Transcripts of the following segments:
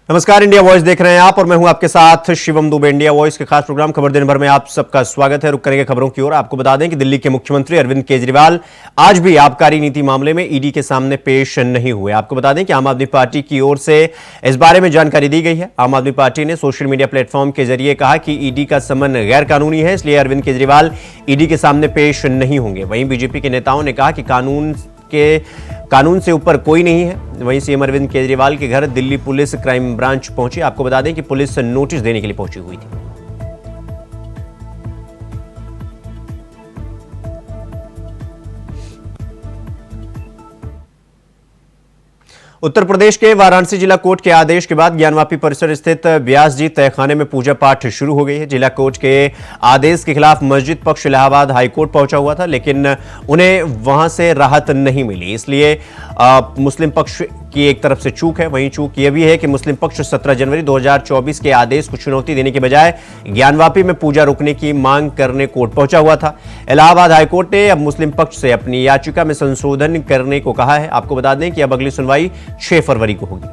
नमस्कार, India voice देख रहे हैं आप और मैं हूं आपके साथ शिवम दुबे। इंडिया वॉइस के खास प्रोग्राम खबर दिन भर में आप सबका स्वागत है। रुक करेंगे खबरों की ओर। आपको बता दें कि दिल्ली के मुख्यमंत्री अरविंद केजरीवाल आज भी आबकारी नीति मामले में ईडी के सामने पेश नहीं हुए। आपको बता दें कि आम आदमी पार्टी की ओर से इस बारे में जानकारी दी गई है। आम आदमी पार्टी ने सोशल मीडिया प्लेटफॉर्म के जरिए कहा कि ईडी का समन गैर कानूनी है, इसलिए अरविंद केजरीवाल ईडी के सामने पेश नहीं होंगे। वहीं बीजेपी के नेताओं ने कहा कि कानून से ऊपर कोई नहीं है। वहीं सीएम अरविंद केजरीवाल के घर दिल्ली पुलिस क्राइम ब्रांच पहुंची। आपको बता दें कि पुलिस नोटिस देने के लिए पहुंची हुई थी। उत्तर प्रदेश के वाराणसी जिला कोर्ट के आदेश के बाद ज्ञानवापी परिसर स्थित व्यास जी तहखाने में पूजा पाठ शुरू हो गई है। जिला कोर्ट के आदेश के खिलाफ मस्जिद पक्ष इलाहाबाद हाईकोर्ट पहुंचा हुआ था, लेकिन उन्हें वहां से राहत नहीं मिली। इसलिए मुस्लिम पक्ष की एक तरफ से चूक है। वहीं चूक यह भी है कि मुस्लिम पक्ष 17 जनवरी 2024 के आदेश को चुनौती देने के बजाय ज्ञानवापी में पूजा रोकने की मांग करने कोर्ट पहुंचा हुआ था। इलाहाबाद हाईकोर्ट ने अब मुस्लिम पक्ष से अपनी याचिका में संशोधन करने को कहा है। आपको बता दें कि अब अगली सुनवाई 6 फरवरी को होगी।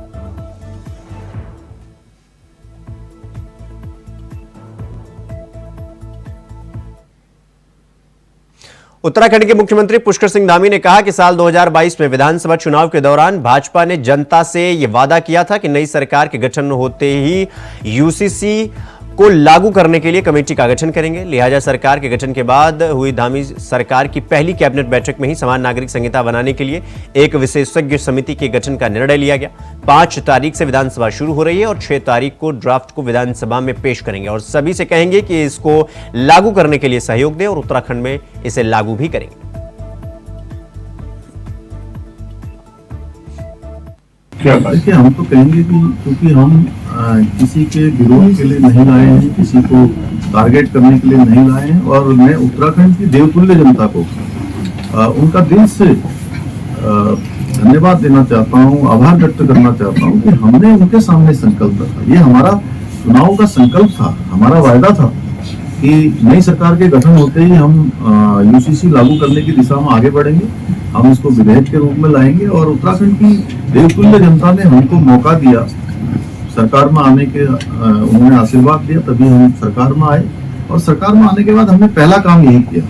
उत्तराखंड के मुख्यमंत्री पुष्कर सिंह धामी ने कहा कि साल 2022 में विधानसभा चुनाव के दौरान भाजपा ने जनता से यह वादा किया था कि नई सरकार के गठन होते ही यूसीसी को लागू करने के लिए कमेटी का गठन करेंगे। लिहाजा सरकार के गठन के बाद हुई धामी सरकार की पहली कैबिनेट बैठक में ही समान नागरिक संहिता बनाने के लिए एक विशेषज्ञ समिति के गठन का निर्णय लिया गया। 5 तारीख से विधानसभा शुरू हो रही है और 6 तारीख को ड्राफ्ट को विधानसभा में पेश करेंगे और सभी से कहेंगे कि इसको लागू करने के लिए सहयोग दें और उत्तराखंड में इसे लागू भी करेंगे। क्या कि हम तो कहेंगे कि क्योंकि हम किसी के विरोध के लिए नहीं लाए हैं, किसी को टारगेट करने के लिए नहीं लाए हैं और मैं उत्तराखंड की देवतुल्य जनता को उनका दिल से धन्यवाद देना चाहता हूं, आभार व्यक्त करना चाहता हूं कि हमने उनके सामने संकल्प रखा। ये हमारा चुनाव का संकल्प था, हमारा वायदा था कि नई सरकार के गठन होते ही हम यूसीसी लागू करने की दिशा में आगे बढ़ेंगे। हम इसको विधेयक के रूप में लाएंगे और उत्तराखंड की देवतुल्य जनता ने हमको मौका दिया सरकार में आने के, उन्होंने आशीर्वाद दिया, तभी हम सरकार में आए और सरकार में आने के बाद हमने पहला काम यही किया।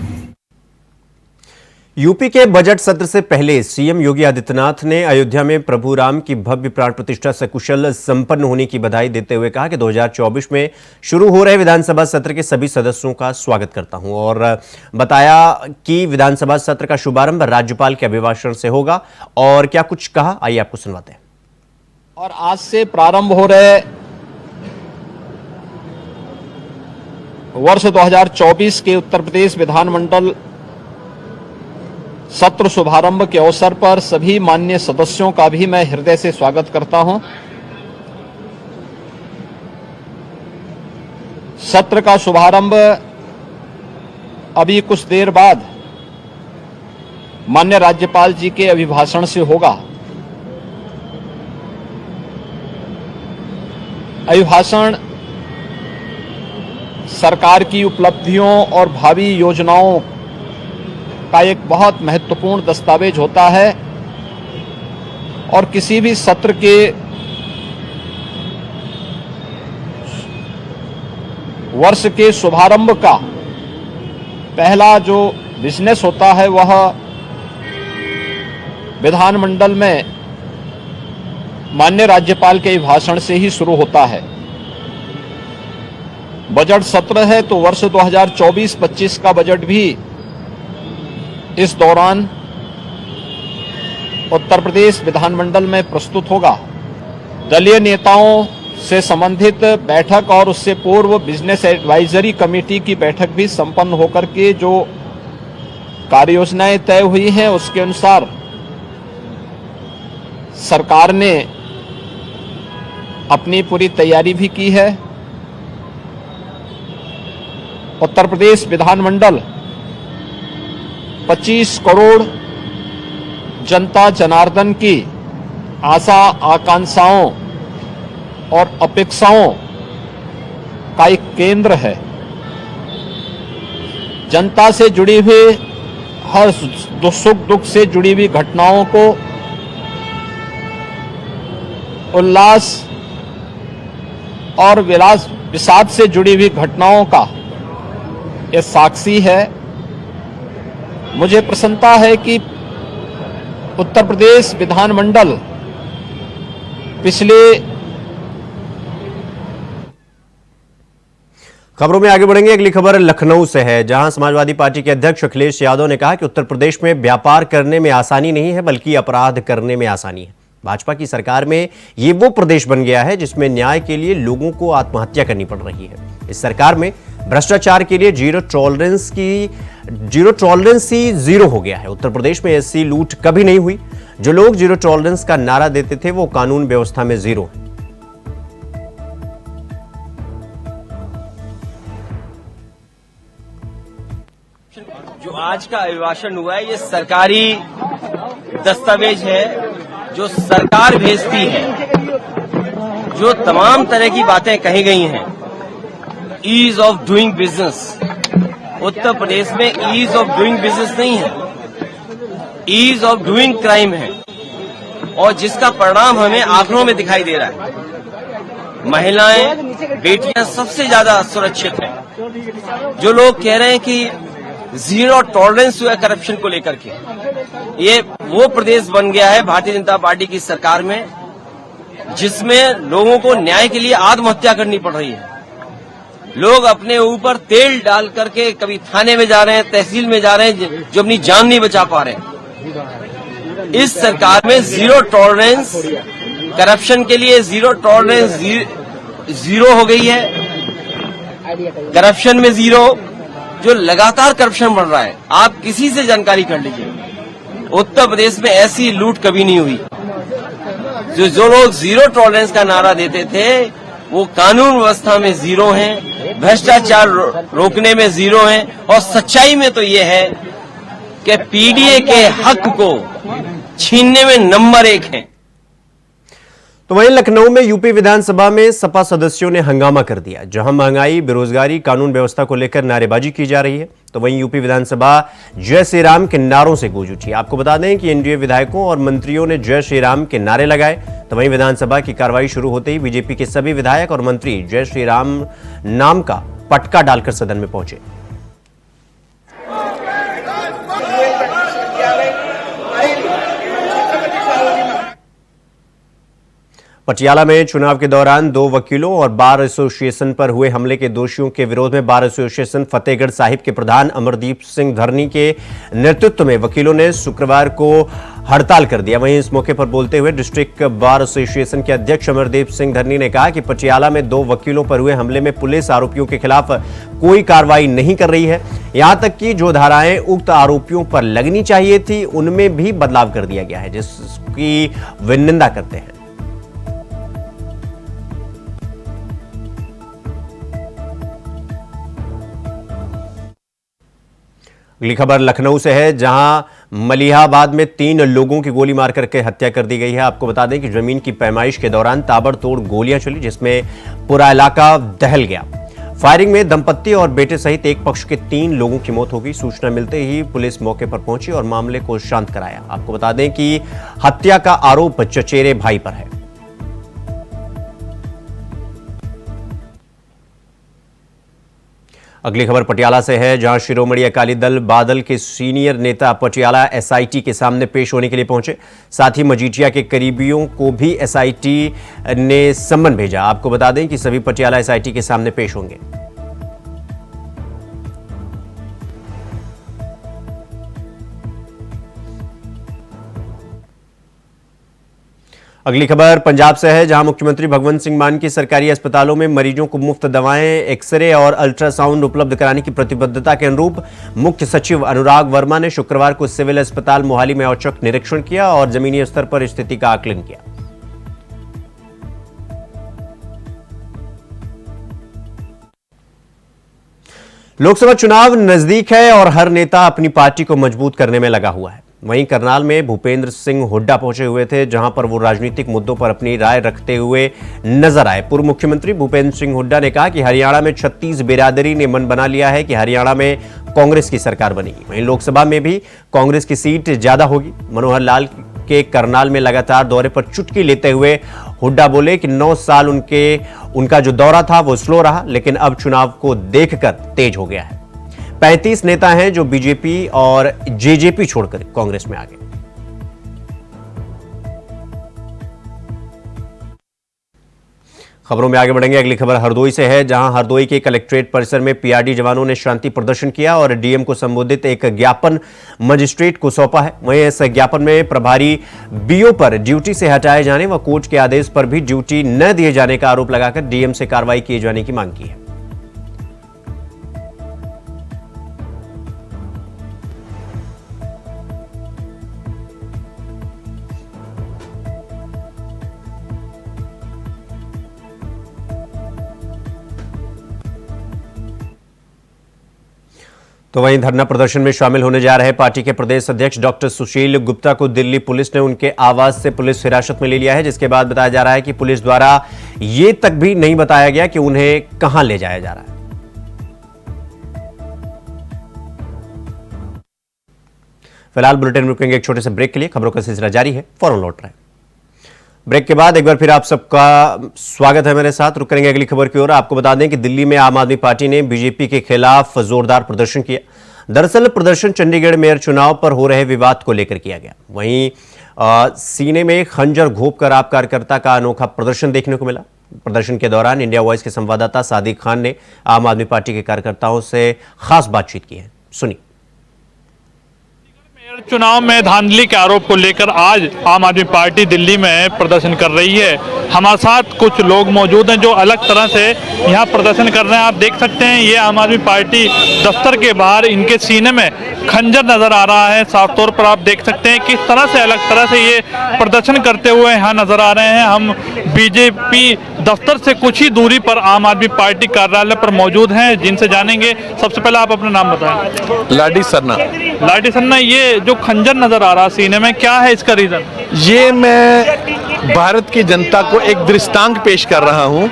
यूपी के बजट सत्र से पहले सीएम योगी आदित्यनाथ ने अयोध्या में प्रभु राम की भव्य प्राण प्रतिष्ठा सकुशल संपन्न होने की बधाई देते हुए कहा कि 2024 में शुरू हो रहे विधानसभा सत्र के सभी सदस्यों का स्वागत करता हूं और बताया कि विधानसभा सत्र का शुभारंभ राज्यपाल के अभिभाषण से होगा। और क्या कुछ कहा, आइए आपको सुनवाते हैं। और आज से प्रारंभ हो रहे वर्ष 2024 के उत्तर प्रदेश विधानमंडल सत्र शुभारंभ के अवसर पर सभी माननीय सदस्यों का भी मैं हृदय से स्वागत करता हूं। सत्र का शुभारंभ अभी कुछ देर बाद माननीय राज्यपाल जी के अभिभाषण से होगा। अभिभाषण सरकार की उपलब्धियों और भावी योजनाओं का एक बहुत महत्वपूर्ण दस्तावेज होता है और किसी भी सत्र के वर्ष के शुभारंभ का पहला जो बिजनेस होता है वह विधानमंडल में माननीय राज्यपाल के भाषण से ही शुरू होता है। बजट सत्र है तो वर्ष 2024-25 का बजट भी इस दौरान उत्तर प्रदेश विधानमंडल में प्रस्तुत होगा। दलीय नेताओं से संबंधित बैठक और उससे पूर्व बिजनेस एडवाइजरी कमेटी की बैठक भी संपन्न होकर के जो कार्ययोजनाएं तय हुई हैं उसके अनुसार सरकार ने अपनी पूरी तैयारी भी की है। उत्तर प्रदेश विधानमंडल 25 करोड़ जनता जनार्दन की आशा आकांक्षाओं और अपेक्षाओं का एक केंद्र है। जनता से जुड़ी हुई हर सुख दुख से जुड़ी हुई घटनाओं को उल्लास और विषाद से जुड़ी हुई घटनाओं का ये साक्षी है। मुझे प्रसन्नता है कि उत्तर प्रदेश विधानमंडल पिछले खबरों में आगे बढ़ेंगे। अगली खबर लखनऊ से है, जहां समाजवादी पार्टी के अध्यक्ष अखिलेश यादव ने कहा कि उत्तर प्रदेश में व्यापार करने में आसानी नहीं है बल्कि अपराध करने में आसानी है। भाजपा की सरकार में ये वो प्रदेश बन गया है जिसमें न्याय के लिए लोगों को आत्महत्या करनी पड़ रही है। इस सरकार में भ्रष्टाचार के लिए जीरो टॉलरेंस ही जीरो हो गया है। उत्तर प्रदेश में ऐसी लूट कभी नहीं हुई। जो लोग जीरो टॉलरेंस का नारा देते थे वो कानून व्यवस्था में जीरो है। जो आज का अभिभाषण हुआ है ये सरकारी दस्तावेज है जो सरकार भेजती है। जो तमाम तरह की बातें कही गई हैं, ease of doing business, Uttar Pradesh में ईज ऑफ डूइंग बिजनेस नहीं है, ईज ऑफ डूइंग क्राइम है, और जिसका परिणाम हमें आंकड़ों में दिखाई दे रहा है। महिलाएं, बेटियां सबसे ज्यादा सुरक्षित हैं। जो लोग कह रहे हैं कि जीरो टॉलरेंस हुआ करप्शन को लेकर के, ये वो प्रदेश बन गया है भारतीय जनता पार्टी की सरकार में जिसमें लोगों को न्याय के लिए आत्महत्या करनी पड़ रही है। लोग अपने ऊपर तेल डाल करके कभी थाने में जा रहे हैं, तहसील में जा रहे हैं, जो अपनी जान नहीं बचा पा रहे हैं। इस सरकार में जीरो टॉलरेंस करप्शन के लिए, जीरो टॉलरेंस जीरो हो गई है। करप्शन में जीरो, जो लगातार करप्शन बढ़ रहा है, आप किसी से जानकारी कर लीजिए, उत्तर प्रदेश में ऐसी लूट कभी नहीं हुई। जो लोग जीरो टॉलरेंस का नारा देते थे वो कानून व्यवस्था में जीरो हैं, भ्रष्टाचार रोकने में जीरो हैं, और सच्चाई में तो ये है कि पीडीए के हक को छीनने में नंबर 1 है। तो वहीं लखनऊ में यूपी विधानसभा में सपा सदस्यों ने हंगामा कर दिया, जहां महंगाई, बेरोजगारी, कानून व्यवस्था को लेकर नारेबाजी की जा रही है। तो वहीं यूपी विधानसभा जय श्री राम के नारों से गूंज उठी। आपको बता दें कि एनडीए विधायकों और मंत्रियों ने जय श्री राम के नारे लगाए। तो वहीं विधानसभा की कार्रवाई शुरू होते ही बीजेपी के सभी विधायक और मंत्री जय श्री राम नाम का पटका डालकर सदन में पहुंचे। पटियाला में चुनाव के दौरान 2 वकीलों और बार एसोसिएशन पर हुए हमले के दोषियों के विरोध में बार एसोसिएशन फतेहगढ़ साहिब के प्रधान अमरदीप सिंह धरनी के नेतृत्व में वकीलों ने शुक्रवार को हड़ताल कर दिया। वहीं इस मौके पर बोलते हुए डिस्ट्रिक्ट बार एसोसिएशन के अध्यक्ष अमरदीप सिंह धरनी ने कहा कि पटियाला में 2 वकीलों पर हुए हमले में पुलिस आरोपियों के खिलाफ कोई कार्रवाई नहीं कर रही है। यहां तक कि जो धाराएं उक्त आरोपियों पर लगनी चाहिए थी उनमें भी बदलाव कर दिया गया है, जिसकी वे निंदा करते हैं। अगली खबर लखनऊ से है, जहां मलिहाबाद में 3 लोगों की गोली मार करके हत्या कर दी गई है। आपको बता दें कि जमीन की पैमाइश के दौरान ताबड़तोड़ गोलियां चली, जिसमें पूरा इलाका दहल गया। फायरिंग में दंपत्ति और बेटे सहित एक पक्ष के 3 लोगों की मौत हो गई। सूचना मिलते ही पुलिस मौके पर पहुंची और मामले को शांत कराया। आपको बता दें कि हत्या का आरोप चचेरे भाई पर है। अगली खबर पटियाला से है, जहां शिरोमणि अकाली दल बादल के सीनियर नेता पटियाला एसआईटी के सामने पेश होने के लिए पहुंचे। साथ ही मजीठिया के करीबियों को भी एसआईटी ने सम्मन भेजा। आपको बता दें कि सभी पटियाला एसआईटी के सामने पेश होंगे। अगली खबर पंजाब से है, जहां मुख्यमंत्री भगवंत सिंह मान की सरकारी अस्पतालों में मरीजों को मुफ्त दवाएं, एक्सरे और अल्ट्रासाउंड उपलब्ध कराने की प्रतिबद्धता के अनुरूप मुख्य सचिव अनुराग वर्मा ने शुक्रवार को सिविल अस्पताल मोहाली में औचक निरीक्षण किया और जमीनी स्तर पर स्थिति का आकलन किया। लोकसभा चुनाव नजदीक है और हर नेता अपनी पार्टी को मजबूत करने में लगा हुआ है। वहीं करनाल में भूपेंद्र सिंह हुड्डा पहुंचे हुए थे, जहां पर वो राजनीतिक मुद्दों पर अपनी राय रखते हुए नजर आए। पूर्व मुख्यमंत्री भूपेंद्र सिंह हुड्डा ने कहा कि हरियाणा में 36 बिरादरी ने मन बना लिया है कि हरियाणा में कांग्रेस की सरकार बनेगी। वहीं लोकसभा में भी कांग्रेस की सीट ज्यादा होगी। मनोहर लाल के करनाल में लगातार दौरे पर चुटकी लेते हुए हुड्डा बोले कि 9 साल उनका जो दौरा था वो स्लो रहा, लेकिन अब चुनाव को देखकर तेज हो गया है। 35 नेता हैं जो बीजेपी और जेजेपी छोड़कर कांग्रेस में आ गए। खबरों में आगे बढ़ेंगे। अगली खबर हरदोई से है, जहां हरदोई के कलेक्ट्रेट परिसर में पीआरडी जवानों ने शांति प्रदर्शन किया और डीएम को संबोधित एक ज्ञापन मजिस्ट्रेट को सौंपा है। वहीं इस ज्ञापन में प्रभारी बीओ पर ड्यूटी से हटाए जाने व कोर्ट के आदेश पर भी ड्यूटी न दिए जाने का आरोप लगाकर डीएम से कार्रवाई किए जाने की मांग की है। तो वहीं धरना प्रदर्शन में शामिल होने जा रहे पार्टी के प्रदेश अध्यक्ष डॉक्टर सुशील गुप्ता को दिल्ली पुलिस ने उनके आवास से पुलिस हिरासत में ले लिया है, जिसके बाद बताया जा रहा है कि पुलिस द्वारा यह तक भी नहीं बताया गया कि उन्हें कहां ले जाया जा रहा है। फिलहाल बुलेटिन में रुकेंगे एक छोटे से ब्रेक के लिए। खबरों का सिलसिला जारी है, फौरन लौट रहे हैं। ब्रेक के बाद एक बार फिर आप सबका स्वागत है मेरे साथ। रुक करेंगे अगली खबर की ओर। आपको बता दें कि दिल्ली में आम आदमी पार्टी ने बीजेपी के खिलाफ जोरदार प्रदर्शन किया। दरअसल प्रदर्शन चंडीगढ़ मेयर चुनाव पर हो रहे विवाद को लेकर किया गया। वहीं सीने में खंजर घोंपकर आप कार्यकर्ता का अनोखा प्रदर्शन देखने को मिला। प्रदर्शन के दौरान इंडिया वॉइस के संवाददाता सादिक खान ने आम आदमी पार्टी के कार्यकर्ताओं से खास बातचीत की है, सुनिए। चुनाव में धांधली के आरोप को लेकर आज आम आदमी पार्टी दिल्ली में प्रदर्शन कर रही है। हमारे साथ कुछ लोग मौजूद हैं जो अलग तरह से यहाँ प्रदर्शन कर रहे हैं। आप देख सकते हैं ये आम आदमी पार्टी दफ्तर के बाहर इनके सीने में खंजर नजर आ रहा है। साफ तौर पर आप देख सकते हैं किस तरह से अलग तरह से ये प्रदर्शन करते हुए यहाँ नजर आ रहे हैं। हम बीजेपी दफ्तर से कुछ ही दूरी पर आम आदमी पार्टी कार्यालय पर मौजूद हैं, जिनसे जानेंगे। सबसे पहले आप अपना नाम बताएं। लाडी सरना। लाडी सरना, ये जो खंजर नजर आ रहा है सीने में, क्या है इसका रीजन? ये मैं भारत की जनता को एक दृष्टांत पेश कर रहा हूं,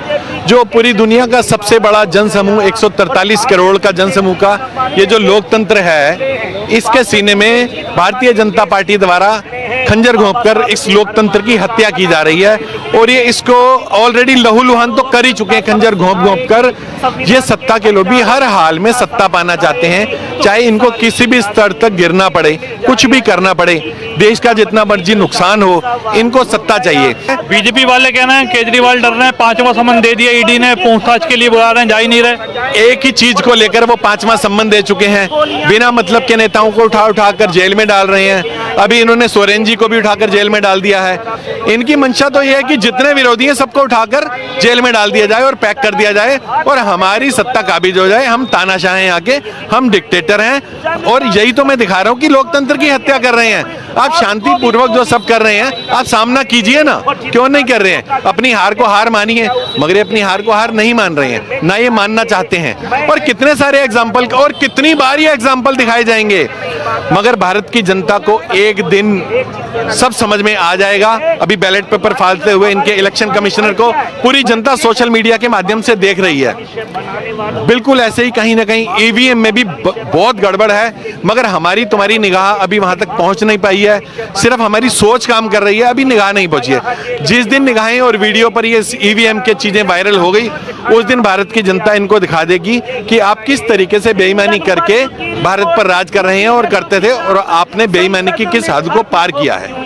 जो पूरी दुनिया का सबसे बड़ा जनसमूह 143 करोड़ का जनसमूह का ये जो लोकतंत्र है, इसके सीने में भारतीय जनता पार्टी द्वारा खंजर घोंपकर इस लोकतंत्र की हत्या की जा रही है। और ये इसको ऑलरेडी लहूलुहान तो कर ही चुके हैं। खंजर घोंप कर ये सत्ता के लोभी हर हाल में सत्ता पाना चाहते हैं, चाहे इनको किसी भी स्तर तक गिरना पड़े, कुछ भी करना पड़े, देश का जितना मर्जी नुकसान हो, इनको सत्ता चाहिए। बीजेपी वाले कहना है केजरीवाल डर रहे हैं, 5वां सम्मन दे दिया ईडी ने, पूछताछ के लिए बुला रहे हैं, जा ही नहीं रहे। एक ही चीज को लेकर वो 5वां सम्मन दे चुके हैं। बिना मतलब के नेताओं को उठा कर जेल में डाल रहे हैं। अभी इन्होंने सोरेन जी को भी उठाकर जेल में डाल दिया है। इनकी मंशा तो यह है कि जितने विरोधी हैं सबको उठाकर जेल में डाल दिया जाए और पैक कर दिया जाए और हमारी सत्ता काबिज हो जाए। हम तानाशाह हैं, यहाँ के हम डिक्टेटर हैं और यही तो मैं दिखा रहा हूँ कि लोकतंत्र की हत्या कर रहे हैं। आप शांतिपूर्वक जो सब कर रहे हैं आप सामना कीजिए ना, क्यों नहीं कर रहे हैं? अपनी हार को हार मानिए, मगर ये अपनी हार को हार नहीं मान रहे हैं, ना ये मानना चाहते हैं। और कितने सारे एग्जाम्पल और कितनी बार ये एग्जाम्पल दिखाए जाएंगे, मगर भारत की जनता को एक दिन सब समझ में आ जाएगा। अभी बैलेट पेपर फाड़ते हुए इनके इलेक्शन कमिश्नर को पूरी जनता सोशल मीडिया के माध्यम से देख रही है। बिल्कुल ऐसे ही कहीं ना कहीं ईवीएम में भी बहुत गड़बड़ है, मगर हमारी तुम्हारी निगाह अभी वहां तक पहुंच नहीं पाई है। सिर्फ हमारी सोच काम कर रही है, अभी निगाह नहीं पहुंची है। जिस दिन निगाहें और वीडियो पर ये ईवीएम के चीजें वायरल हो गई, उस दिन भारत की जनता इनको दिखा देगी कि आप किस तरीके से बेईमानी करके भारत पर राज कर रहे हैं और करते थे, और आपने बेईमानी की किस हद को पार किया है।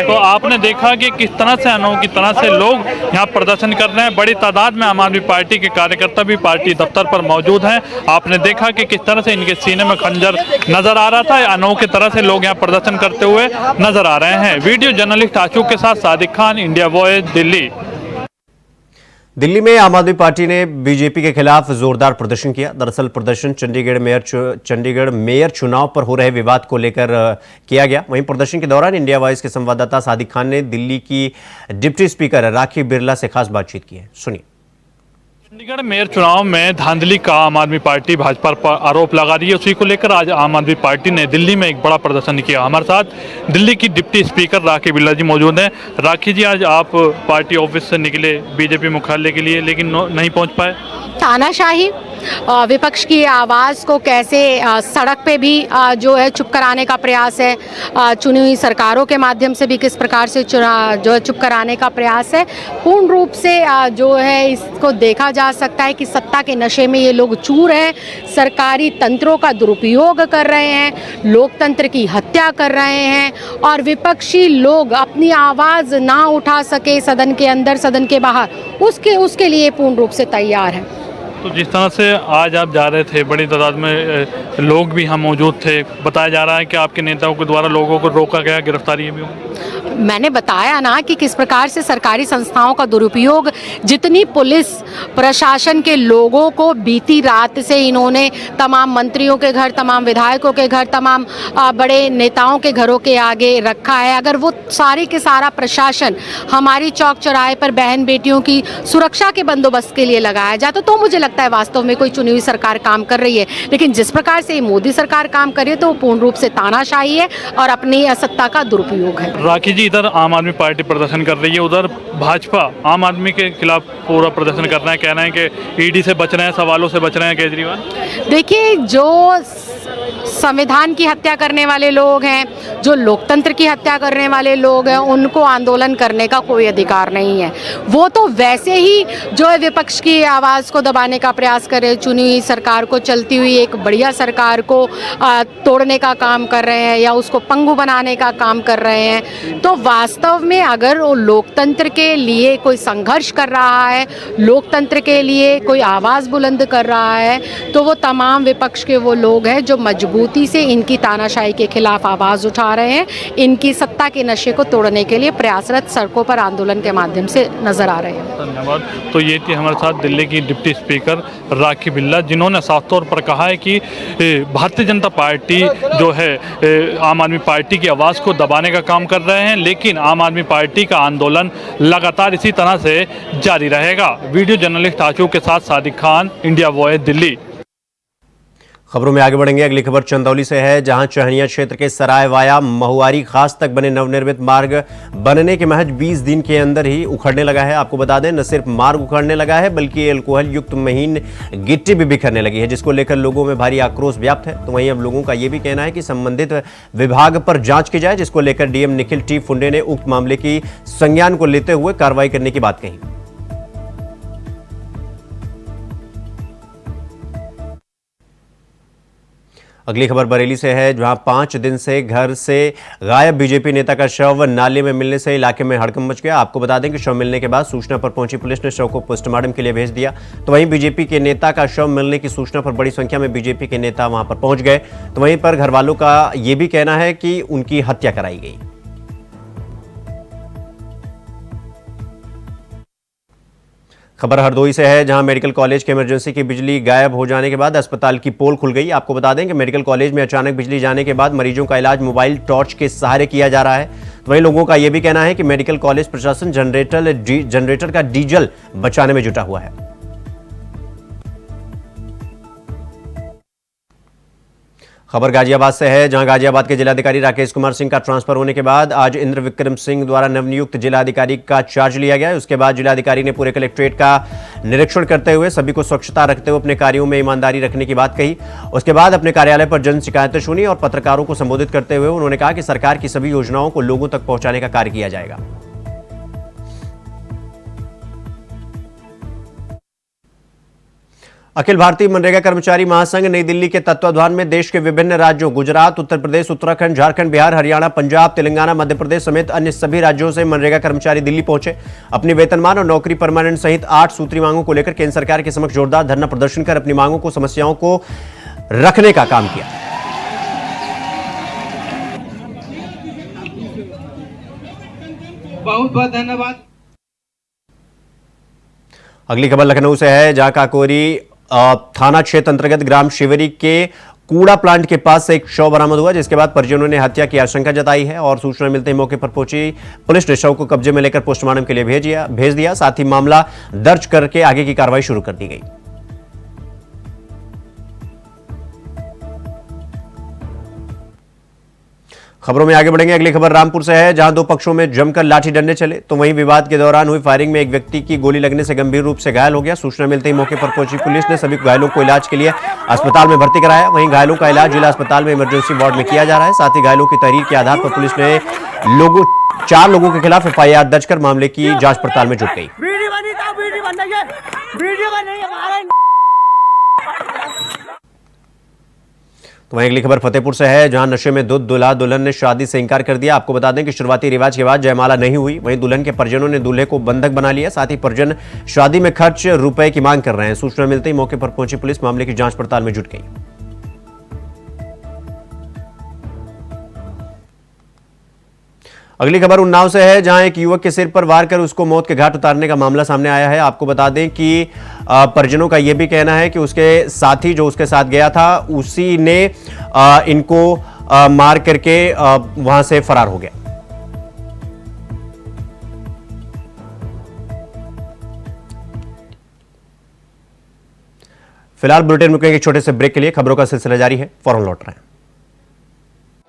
तो आपने देखा कि किस तरह से अनोखी तरह से लोग यहाँ प्रदर्शन कर रहे हैं। बड़ी तादाद में आम आदमी पार्टी के कार्यकर्ता भी पार्टी दफ्तर पर मौजूद हैं। आपने देखा कि किस तरह से इनके सीने में खंजर नजर आ रहा था। अनोखे तरह से लोग यहाँ प्रदर्शन करते हुए नजर आ रहे हैं। वीडियो जर्नलिस्ट आशुक के साथ सादिक खान, इंडिया वॉइस, दिल्ली। दिल्ली में आम आदमी पार्टी ने बीजेपी के खिलाफ जोरदार प्रदर्शन किया। दरअसल प्रदर्शन चंडीगढ़ मेयर चुनाव पर हो रहे विवाद को लेकर किया गया। वहीं प्रदर्शन के दौरान इंडिया वॉइस के संवाददाता सादिक खान ने दिल्ली की डिप्टी स्पीकर राखी बिरला से खास बातचीत की है, सुनिए। चंडीगढ़ मेयर चुनाव में धांधली का आम आदमी पार्टी भाजपा पर आरोप लगा रही है। उसी को लेकर आज आम आदमी पार्टी ने दिल्ली में एक बड़ा प्रदर्शन किया। हमारे साथ दिल्ली की डिप्टी स्पीकर राखी बिरला जी मौजूद हैं। राखी जी, आज आप पार्टी ऑफिस से निकले बीजेपी मुख्यालय के लिए, लेकिन नहीं पहुंच पाए। तानाशाही विपक्ष की आवाज़ को कैसे सड़क पे भी जो है चुप कराने का प्रयास है, चुनी हुई सरकारों के माध्यम से भी किस प्रकार से जो है चुप कराने का प्रयास है। पूर्ण रूप से जो है इसको देखा जा सकता है कि सत्ता के नशे में ये लोग चूर हैं, सरकारी तंत्रों का दुरुपयोग कर रहे हैं, लोकतंत्र की हत्या कर रहे हैं और विपक्षी लोग अपनी आवाज़ ना उठा सके सदन के अंदर सदन के बाहर, उसके लिए पूर्ण रूप से तैयार हैं। तो जिस तरह से आज आप जा रहे थे, बड़ी तादाद में लोग भी हम मौजूद थे, बताया जा रहा है कि आपके नेताओं के द्वारा लोगों को रोका गया, गिरफ्तारी भी हुई। मैंने बताया ना कि किस प्रकार से सरकारी संस्थाओं का दुरुपयोग, जितनी पुलिस प्रशासन के लोगों को बीती रात से इन्होंने तमाम मंत्रियों के घर, तमाम विधायकों के घर, तमाम बड़े नेताओं के घरों के आगे रखा है। अगर वो सारे के सारा प्रशासन हमारी चौक चौराहे पर बहन बेटियों की सुरक्षा के बंदोबस्त के लिए लगाया जाता तो मुझे लगता है वास्तव में कोई चुनी हुई सरकार काम कर रही है। लेकिन जिस प्रकार से मोदी सरकार काम कर रही है तो वो पूर्ण रूप से तानाशाही है और अपनी सत्ता का दुरुपयोग है। राखी जी, इधर आम आदमी पार्टी प्रदर्शन कर रही है, उधर भाजपा आम आदमी के खिलाफ पूरा प्रदर्शन कर रहा है, कहना है कि ईडी से बच रहे हैं, सवालों से बच रहे हैं केजरीवाल। देखिए, जो संविधान की हत्या करने वाले लोग हैं, जो लोकतंत्र की हत्या करने वाले लोग हैं, उनको आंदोलन करने का कोई अधिकार नहीं है। वो तो वैसे ही जो है विपक्ष की आवाज़ को दबाने का प्रयास कर रहे हैं, चुनी हुई सरकार को, चलती हुई एक बढ़िया सरकार को तोड़ने का काम कर रहे हैं या उसको पंगु बनाने का काम कर रहे हैं। तो वास्तव में अगर वो लोकतंत्र के लिए कोई संघर्ष कर रहा है, लोकतंत्र के लिए कोई आवाज़ बुलंद कर रहा है, तो वो तमाम विपक्ष के वो लोग हैं जो मजबूती से इनकी तानाशाही के खिलाफ आवाज़ उठा रहे हैं, इनकी सत्ता के नशे को तोड़ने के लिए प्रयासरत सड़कों पर आंदोलन के माध्यम से नजर आ रहे हैं। धन्यवाद। तो ये थी हमारे साथ दिल्ली की डिप्टी स्पीकर राखी बिल्ला, जिन्होंने साफ तौर पर कहा है कि भारतीय जनता पार्टी जो है आम आदमी पार्टी की आवाज़ को दबाने का काम कर रहे हैं, लेकिन आम आदमी पार्टी का आंदोलन लगातार इसी तरह से जारी रहेगा। वीडियो जर्नलिस्ट आशू के साथ सादिक खान, इंडिया वॉइस, दिल्ली। खबरों में आगे बढ़ेंगे। अगली खबर चंदौली से है, जहां चहनिया क्षेत्र के सराय वाया महुआरी खास तक बने नवनिर्मित मार्ग बनने के महज 20 दिन के अंदर ही उखड़ने लगा है। आपको बता दें, न सिर्फ मार्ग उखड़ने लगा है बल्कि अल्कोहल युक्त महीन गिट्टी भी बिखरने लगी है, जिसको लेकर लोगों में भारी आक्रोश व्याप्त है। तो वहीं अब लोगों का यह भी कहना है कि संबंधित विभाग पर जांच की जाए, जिसको लेकर डीएम निखिल टी फुंडे ने उक्त मामले की संज्ञान को लेते हुए कार्रवाई करने की बात कही। अगली खबर बरेली से है, जहां 5 दिन से घर से गायब बीजेपी नेता का शव नाले में मिलने से इलाके में हड़कंप मच गया। आपको बता दें कि शव मिलने के बाद सूचना पर पहुंची पुलिस ने शव को पोस्टमार्टम के लिए भेज दिया। तो वहीं बीजेपी के नेता का शव मिलने की सूचना पर बड़ी संख्या में बीजेपी के नेता वहां पर पहुंच गए। तो वहीं पर घर वालों का यह भी कहना है कि उनकी हत्या कराई गई। खबर हरदोई से है, जहां मेडिकल कॉलेज के इमरजेंसी की बिजली गायब हो जाने के बाद अस्पताल की पोल खुल गई। आपको बता दें कि मेडिकल कॉलेज में अचानक बिजली जाने के बाद मरीजों का इलाज मोबाइल टॉर्च के सहारे किया जा रहा है। तो वहीं लोगों का यह भी कहना है कि मेडिकल कॉलेज प्रशासन जनरेटर का डीजल बचाने में जुटा हुआ है। खबर गाजियाबाद से है, जहां गाजियाबाद के जिलाधिकारी राकेश कुमार सिंह का ट्रांसफर होने के बाद आज इंद्र विक्रम सिंह द्वारा नवनियुक्त जिलाधिकारी का चार्ज लिया गया। उसके बाद जिलाधिकारी ने पूरे कलेक्ट्रेट का निरीक्षण करते हुए सभी को स्वच्छता रखते हुए अपने कार्यों में ईमानदारी रखने की बात कही। उसके बाद अपने कार्यालय पर जन शिकायतें सुनी और पत्रकारों को संबोधित करते हुए उन्होंने कहा कि सरकार की सभी योजनाओं को लोगों तक पहुंचाने का कार्य किया जाएगा। अखिल भारतीय मनरेगा कर्मचारी महासंघ नई दिल्ली के तत्वावधान में देश के विभिन्न राज्यों गुजरात, उत्तर प्रदेश, उत्तराखंड, झारखंड, बिहार, हरियाणा, पंजाब, तेलंगाना, मध्य प्रदेश समेत अन्य सभी राज्यों से मनरेगा कर्मचारी दिल्ली पहुंचे। अपनी वेतनमान और नौकरी परमानेंट सहित 8 सूत्री मांगों को लेकर केंद्र सरकार के समक्ष जोरदार धरना प्रदर्शन कर अपनी मांगों को, समस्याओं को रखने का काम किया। बहुत बहुत धन्यवाद। अगली खबर लखनऊ से है, जहां काकोरी थाना क्षेत्र अंतर्गत ग्राम शिवरी के कूड़ा प्लांट के पास से एक शव बरामद हुआ, जिसके बाद परिजनों ने हत्या की आशंका जताई है और सूचना मिलते ही मौके पर पहुंची पुलिस ने शव को कब्जे में लेकर पोस्टमार्टम के लिए भेज दिया। साथ ही मामला दर्ज करके आगे की कार्रवाई शुरू कर दी गई। खबरों में आगे बढ़ेंगे। अगली खबर रामपुर से है, जहां दो पक्षों में जमकर लाठी डंडे चले, तो वहीं विवाद के दौरान हुई फायरिंग में एक व्यक्ति की गोली लगने से गंभीर रूप से घायल हो गया। सूचना मिलते ही मौके पर पहुंची पुलिस ने सभी घायलों को इलाज के लिए अस्पताल में भर्ती कराया। वहीं घायलों का इलाज जिला अस्पताल में इमरजेंसी वार्ड में किया जा रहा है। साथ ही घायलों की तहरीर के आधार पर पुलिस ने 4 लोगों के खिलाफ FIR दर्ज कर मामले की जांच पड़ताल में जुट गई। तो वहीं अगली खबर फतेहपुर से है, जहां नशे में दूल्हा दुल्हन ने शादी से इंकार कर दिया। आपको बता दें कि शुरुआती रिवाज के बाद जयमाला नहीं हुई। वहीं दुल्हन के परिजनों ने दूल्हे को बंधक बना लिया। साथ ही परिजन शादी में खर्च रुपए की मांग कर रहे हैं। सूचना मिलते ही मौके पर पहुंची पुलिस मामले की जांच पड़ताल में जुट गई। अगली खबर उन्नाव से है, जहां एक युवक के सिर पर वार कर उसको मौत के घाट उतारने का मामला सामने आया है। आपको बता दें कि परिजनों का यह भी कहना है कि उसके साथी जो उसके साथ गया था, उसी ने इनको मार करके वहां से फरार हो गया। फिलहाल बुलेटिन में रुकेंगे एक छोटे से ब्रेक के लिए। खबरों का सिलसिला जारी है, फौरन लौट रहे हैं।